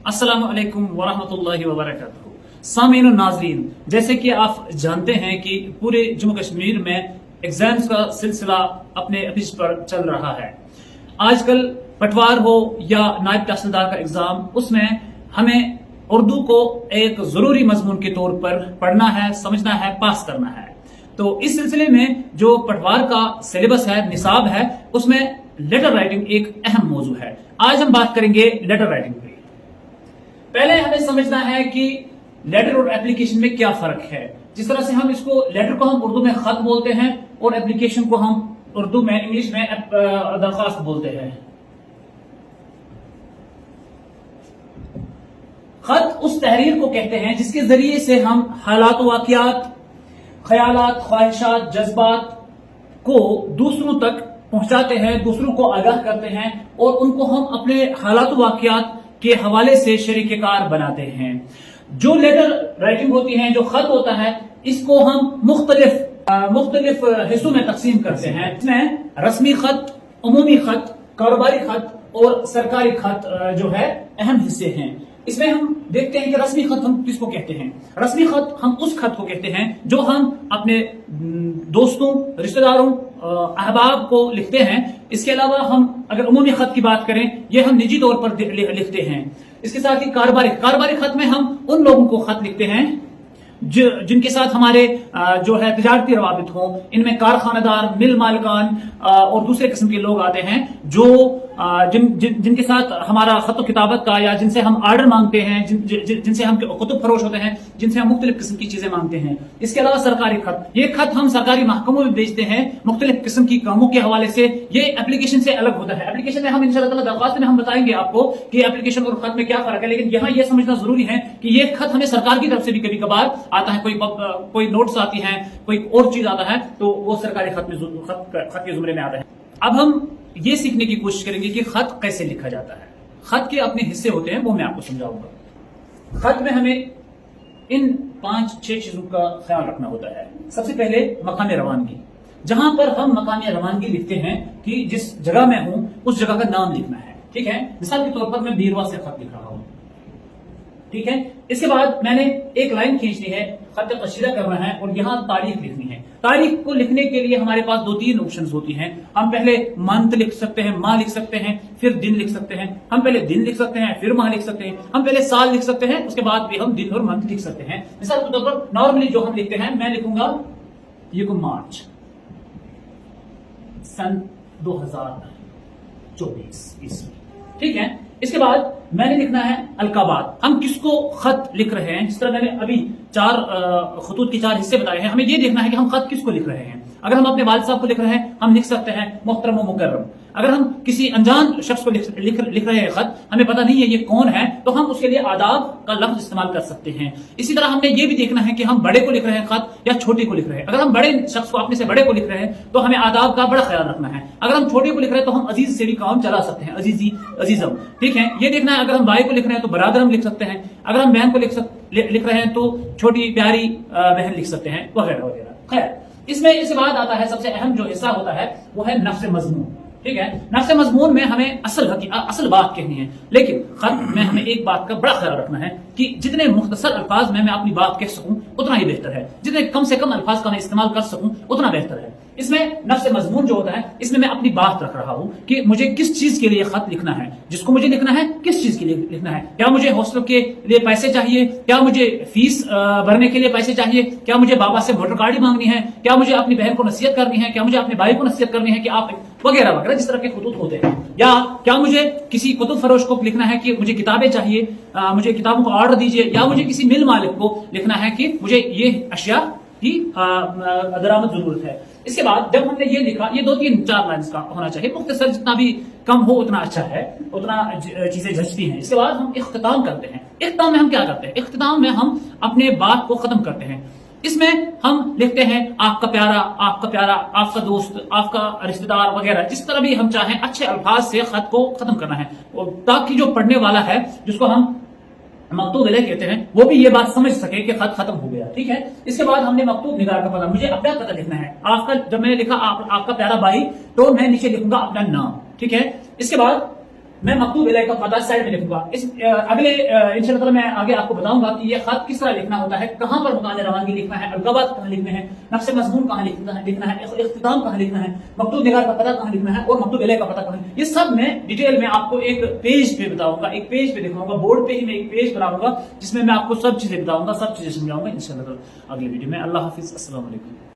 अस्सलाम वालेकुम वरहमतुल्लाहि वबरकातुहू। सामीन और नाज़रीन, जैसे कि आप जानते हैं कि पूरे जम्मू कश्मीर में एग्जाम्स का सिलसिला अपने पिच पर चल रहा है। आजकल पटवार हो या नायब तहसीलदार का एग्जाम, उसमें हमें उर्दू को एक जरूरी मजमून के तौर पर पढ़ना है, समझना है, पास करना है। तो इस सिलसिले में जो पटवार का सिलेबस है, निसाब है, उसमें लेटर राइटिंग एक अहम मौजू है। आज हम बात करेंगे लेटर राइटिंग पे। पहले हमें समझना है कि लेटर और एप्लीकेशन में क्या फर्क है। जिस तरह से हम इसको लेटर को हम उर्दू में खत बोलते हैं और एप्लीकेशन को हम उर्दू में इंग्लिश में दरख्वास्त बोलते हैं। खत उस तहरीर को कहते हैं जिसके जरिए से हम हालात वाक़ियात, ख्यालात, ख्वाहिशात, जज्बात को दूसरों तक पहुंचाते हैं, दूसरों को आगाह करते हैं और उनको हम अपने हालात वाक़ियात के हवाले से शरीककार बनाते हैं। जो लेटर राइटिंग होती है, जो खत होता है, इसको हम मुख्तलिफ हिस्सों में तकसीम करते हैं। इसमें रस्मी खत, अमूमी खत, कारोबारी खत और सरकारी खत जो है अहम हिस्से हैं। इसमें हम देखते हैं कि रस्मी खत हम किसको कहते हैं। रस्मी खत हम उस खत को कहते हैं जो हम अपने दोस्तों, रिश्तेदारों, अहबाब को लिखते हैं। इसके अलावा हम अगर उमूमी खत की बात करें, ये हम निजी तौर पर लिखते हैं। इसके साथ ही कारोबारी खत में हम उन लोगों को खत लिखते हैं जिनके साथ हमारे जो है तिजारती रवाबित हो। इनमें कारखानेदार, मिल मालिकान और दूसरे किस्म के लोग आते हैं जो जिनके साथ हमारा खत किताबत का, या जिनसे हम आर्डर मांगते हैं, जिनसे हम कुतुब फरोश होते हैं, जिनसे हम मुख्तलिफ किस्म की चीजें मांगते हैं। इसके अलावा सरकारी खत, ये खत हम सरकारी महकमों में भेजते हैं मुख्तलिफ किस्म की कामों के हवाले से। ये एप्लीकेशन से अलग होता है। एप्लीकेशन में हम इंशाअल्लाह दरख्वास्त में हम बताएंगे आपको कि एप्लीकेशन और खत में क्या फर्क है। लेकिन यहाँ ये समझना जरूरी है कि ये खत हमें सरकार की तरफ से भी कभी कभार आता है। कोई नोट्स आती हैं, कोई और चीज आता है, तो वो सरकारी खत के जुमरे में आता है। अब हम ये सीखने की कोशिश करेंगे कि खत कैसे लिखा जाता है। खत के अपने हिस्से होते हैं, वो मैं आपको समझाऊंगा। खत में हमें इन 5-6 चीजों का ख्याल रखना होता है। सबसे पहले मकाम रवानगी, जहां पर हम मकाम रवानगी लिखते हैं कि जिस जगह में हूं उस जगह का नाम लिखना है। ठीक है, मिसाल के तौर पर मैं बीरवा से खत लिख रहा हूं। ठीक है, इसके बाद मैंने एक लाइन खींचनी है, खत कशीदा करना है और यहाँ तारीख लिखनी है। तारीख को लिखने के लिए हमारे पास 2-3 ऑप्शंस होती हैं। हम पहले मंथ लिख सकते हैं, माह लिख सकते हैं, फिर दिन लिख सकते हैं। हम पहले दिन लिख सकते हैं, फिर माह लिख सकते हैं। हम पहले साल लिख सकते हैं, उसके बाद भी हम दिन और मंथ लिख सकते हैं। मिसाल के तौर पर नॉर्मली जो हम लिखते हैं, मैं लिखूंगा ये को मार्च सन 2024 ईस्वी। ठीक है, इसके बाद मैंने लिखना है अलकाबात। हम किसको खत लिख रहे हैं, जिस तरह मैंने अभी 4 खतूत के 4 हिस्से बताए हैं, हमें यह देखना है कि हम खत किसको लिख रहे हैं। अगर हम अपने वालिद साहब को लिख रहे हैं, हम लिख सकते हैं मोहतरम व मुकर्रम। अगर हम किसी अनजान शख्स को लिख रहे हैं खत, हमें पता नहीं है ये कौन है, तो हम उसके लिए आदाब का लफ्ज इस्तेमाल कर सकते हैं। इसी तरह हमने ये भी देखना है कि हम बड़े को लिख रहे हैं खत या छोटे को लिख रहे हैं। अगर हम बड़े शख्स को, अपने से बड़े को लिख रहे हैं, तो हमें आदाब का बड़ा ख्याल रखना है। अगर हम छोटे को लिख रहे हैं तो हम अजीज से भी काम चला सकते हैं, अजीजम। ठीक है, ये देखना है। अगर हम भाई को लिख रहे हैं तो बरादरम लिख सकते हैं। अगर हम बहन को लिख रहे हैं तो छोटी प्यारी बहन लिख सकते हैं, वगैरह वगैरह। खैर, इसमें इसके बाद आता है सबसे अहम जो हिस्सा होता है, वो है नफ्स मजमून। ठीक है, नफ्स मजमून में हमें असल बात कहनी है। लेकिन खत में हमें एक बात का बड़ा ख्याल रखना है कि जितने मुख्तसर अल्फाज में मैं अपनी बात कह सकूं उतना ही बेहतर है। जितने कम से कम अल्फाज का मैं इस्तेमाल कर सकूं उतना बेहतर है। इसमें नफ्स मजमून जो होता है, इसमें मैं अपनी बात रख रहा हूं कि मुझे किस चीज के लिए खत लिखना है, जिसको मुझे लिखना है किस चीज के लिए लिखना है। क्या मुझे हॉस्टल के लिए पैसे चाहिए, क्या मुझे फीस भरने के लिए पैसे चाहिए, क्या मुझे बाबा से वोटर कार्ड मांगनी है, क्या मुझे अपनी बहन को नसीहत करनी है, क्या मुझे अपने भाई को नसीहत करनी है कि आप वगैरह वगैरह, जिस तरह के खुतूत होते हैं। या क्या मुझे किसी कुतुब फरोश को लिखना है कि मुझे किताबें चाहिए, मुझे किताबों को ऑर्डर दीजिए, या मुझे किसी मिल मालिक को लिखना है कि मुझे ये अशिया की दरामद जरूरत है। इसके बाद जब हमने ये लिखा, ये 2-3-4 लाइन्स का होना चाहिए, मुख्तसर, जितना भी कम हो उतना अच्छा है, उतना चीजें जचती हैं। इसके बाद हम इख्तिताम करते हैं। इख्तिताम में हम क्या करते हैं? इख्तिताम में हम अपने बात को खत्म करते हैं। इसमें हम लिखते हैं आपका प्यारा, आपका प्यारा, आपका दोस्त, आपका रिश्तेदार वगैरह, जिस तरह भी हम चाहें अच्छे अल्फाज से खत को खत्म करना है, ताकि जो पढ़ने वाला है, जिसको हम मकतूब इलैह कहते हैं, वो भी ये बात समझ सके कि खत खत्म हो गया। ठीक है, इसके बाद हमने मकतूब निगार का पता, मुझे अपना पता लिखना है। आपका, जब मैंने लिखा आपका प्यारा भाई, तो मैं नीचे लिखूंगा अपना नाम। ठीक है, इसके बाद میں مکتوب الیک کا پتہ سائڈ میں لکھوں گا. اگلے انشاءاللہ تعالی میں آگے آپ کو بتاؤں گا کہ یہ خط کس طرح لکھنا ہوتا ہے, کہاں پر مکان روانگی لکھنا ہے, القابات کہاں لکھنے ہیں, نفس مضمون کہاں لکھنا ہے, اختتام کہاں لکھنا ہے, مکتوب نگار کا پتہ کہاں لکھنا ہے, اور مکتوب الیک کا پتہ کہاں. یہ سب میں ڈیٹیل میں آپ کو ایک پیج پہ بتاؤں گا, ایک پیج پہ دکھاؤں گا, بورڈ پہ ہی میں ایک پیج بناؤں گا جس میں آپ کو سب چیزیں بتاؤں گا, سب چیزیں سمجھاؤں گا انشاءاللہ اگلی ویڈیو میں. اللہ حافظ, السلام علیکم.